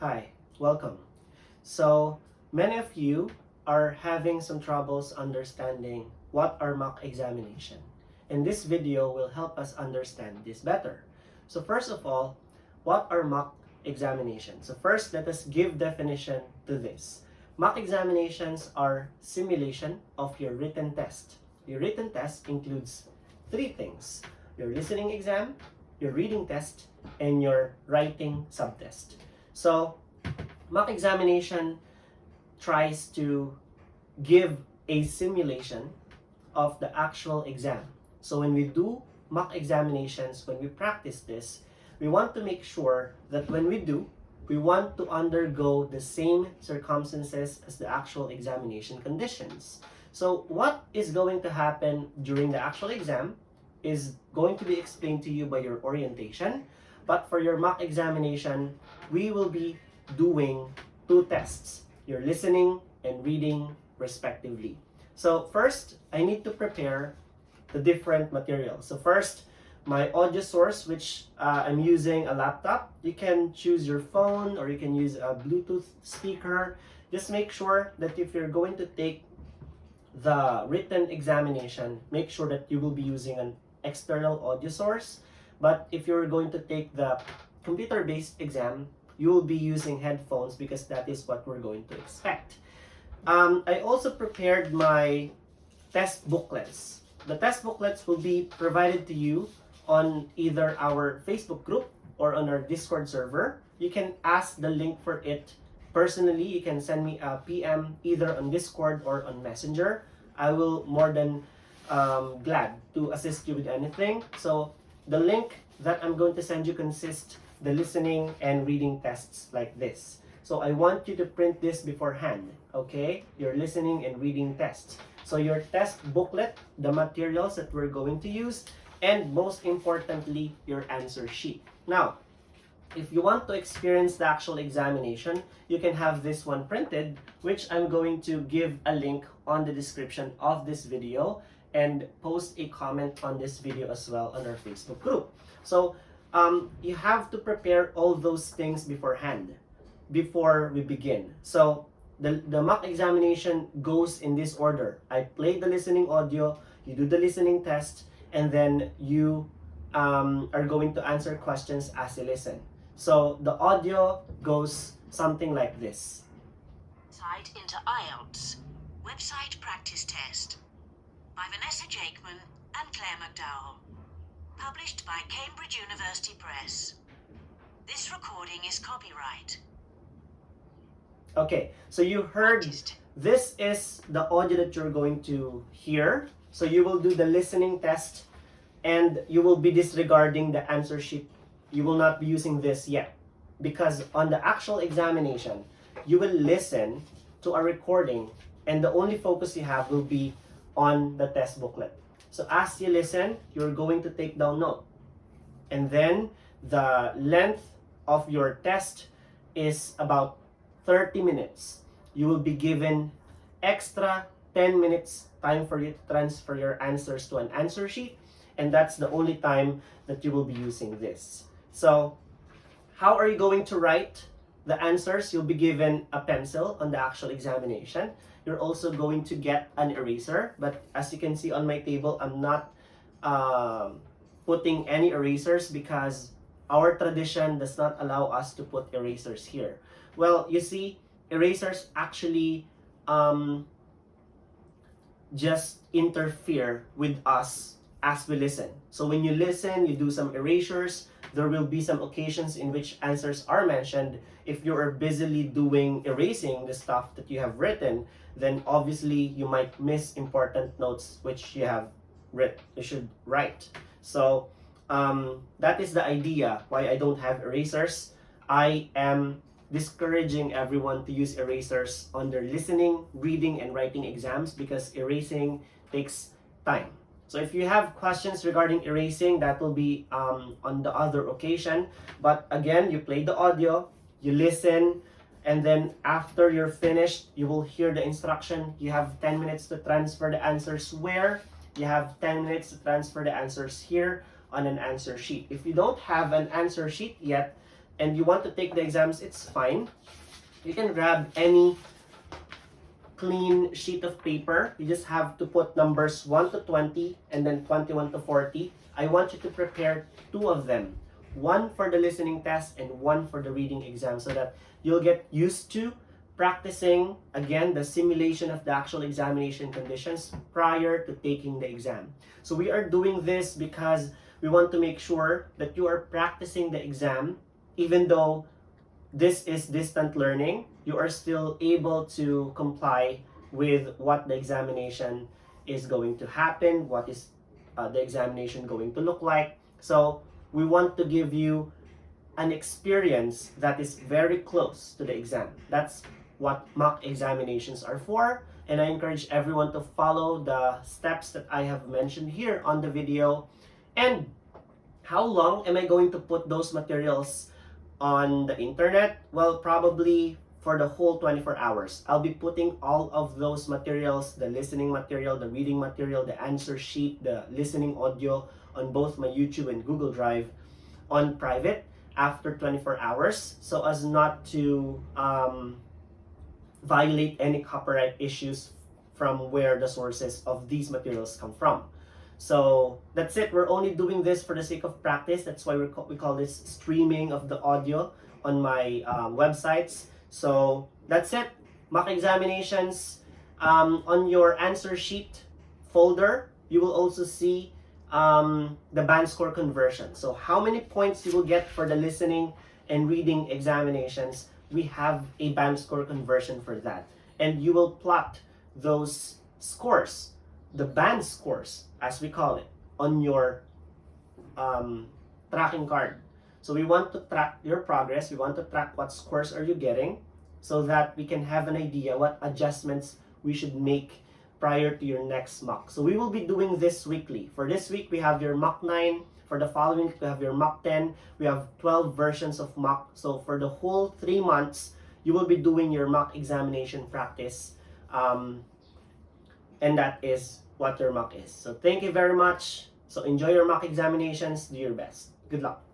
Hi, welcome. So, many of you are having some troubles understanding what are mock examination. And this video will help us understand this better. So first of all, what are mock examinations? So first, let us give definition to this. Mock examinations are simulation of your written test. Your written test includes three things: your listening exam, your reading test, and your writing subtest. So, mock examination tries to give a simulation of the actual exam. So when we do mock examinations, when we practice this, we want to make sure that when we do, we want to undergo the same circumstances as the actual examination conditions. So what is going to happen during the actual exam is going to be explained to you by your orientation. But for your mock examination, we will be doing two tests, your listening and reading respectively. So first, I need to prepare the different materials. So first, my audio source, which I'm using a laptop. You can choose your phone or you can use a Bluetooth speaker. Just make sure that if you're going to take the written examination, make sure that you will be using an external audio source. But if you're going to take the computer-based exam, you will be using headphones because that is what we're going to expect. I also prepared my test booklets. The test booklets will be provided to you on either our Facebook group or on our Discord server. You can ask the link for it personally. You can send me a PM either on Discord or on Messenger. I will more than glad to assist you with anything. So the link that I'm going to send you consists the listening and reading tests like this. So I want you to print this beforehand, okay? Your listening and reading tests. So your test booklet, the materials that we're going to use, and most importantly, your answer sheet. Now, if you want to experience the actual examination, you can have this one printed, which I'm going to give a link on the description of this video and post a comment on this video as well on our Facebook group. So you have to prepare all those things beforehand before we begin. So the mock examination goes in this order. I play the listening audio, you do the listening test, and then you are going to answer questions as you listen. So the audio goes something like this. Site into IELTS. Website practice test. By Vanessa Jakeman and Claire McDowell. Published by Cambridge University Press. This recording is copyright. Okay, so you heard, this is the audio that you're going to hear. So you will do the listening test and you will be disregarding the answer sheet. You will not be using this yet because on the actual examination, you will listen to a recording and the only focus you have will be on the test booklet. So as you listen, you're going to take down note. And then the length of your test is about 30 minutes. You will be given extra 10 minutes time for you to transfer your answers to an answer sheet. And that's the only time that you will be using this. So how are you going to write the answers? You'll be given a pencil on the actual examination. You're also going to get an eraser. But as you can see on my table, I'm not putting any erasers because our tradition does not allow us to put erasers here. Well, you see, erasers actually just interfere with us as we listen. So when you listen, you do some erasures. There will be some occasions in which answers are mentioned. If you are busily doing erasing the stuff that you have written, then obviously you might miss important notes which you should write. So that is the idea why I don't have erasers. I am discouraging everyone to use erasers on their listening, reading, and writing exams because erasing takes time. So if you have questions regarding erasing, that will be on the other occasion. But again, you play the audio, you listen, and then after you're finished, you will hear the instruction. You have 10 minutes to transfer the answers where. You have 10 minutes to transfer the answers here on an answer sheet. If you don't have an answer sheet yet, and you want to take the exams, it's fine. You can grab any clean sheet of paper. You just have to put numbers 1 to 20 and then 21 to 40. I want you to prepare 2 of them. One for the listening test and one for the reading exam, so that you'll get used to practicing again the simulation of the actual examination conditions prior to taking the exam. So we are doing this because we want to make sure that you are practicing the exam. Even though this is distant learning, you are still able to comply with what the examination is going to happen, what is the examination going to look like. So we want to give you an experience that is very close to the exam. That's what mock examinations are for, and I encourage everyone to follow the steps that I have mentioned here on the video. And how long am I going to put those materials on the internet? Well, probably for the whole 24 hours. I'll be putting all of those materials, the listening material, the reading material, the answer sheet, the listening audio, on both my YouTube and Google Drive on private after 24 hours, so as not to violate any copyright issues from where the sources of these materials come from. So that's it. We're only doing this for the sake of practice. That's why we call this streaming of the audio on my websites. So that's it. Mock examinations. On your answer sheet folder, you will also see the band score conversion. So how many points you will get for the listening and reading examinations, we have a band score conversion for that. And you will plot those scores, the band scores, as we call it, on your tracking card. So we want to track your progress. We want to track what scores are you getting, so that we can have an idea what adjustments we should make prior to your next mock. So we will be doing this weekly. For this week, we have your mock 9. For the following week, we have your mock 10. We have 12 versions of mock. So for the whole 3 months, you will be doing your mock examination practice. And that is what your mock is. So thank you very much. So enjoy your mock examinations. Do your best. Good luck.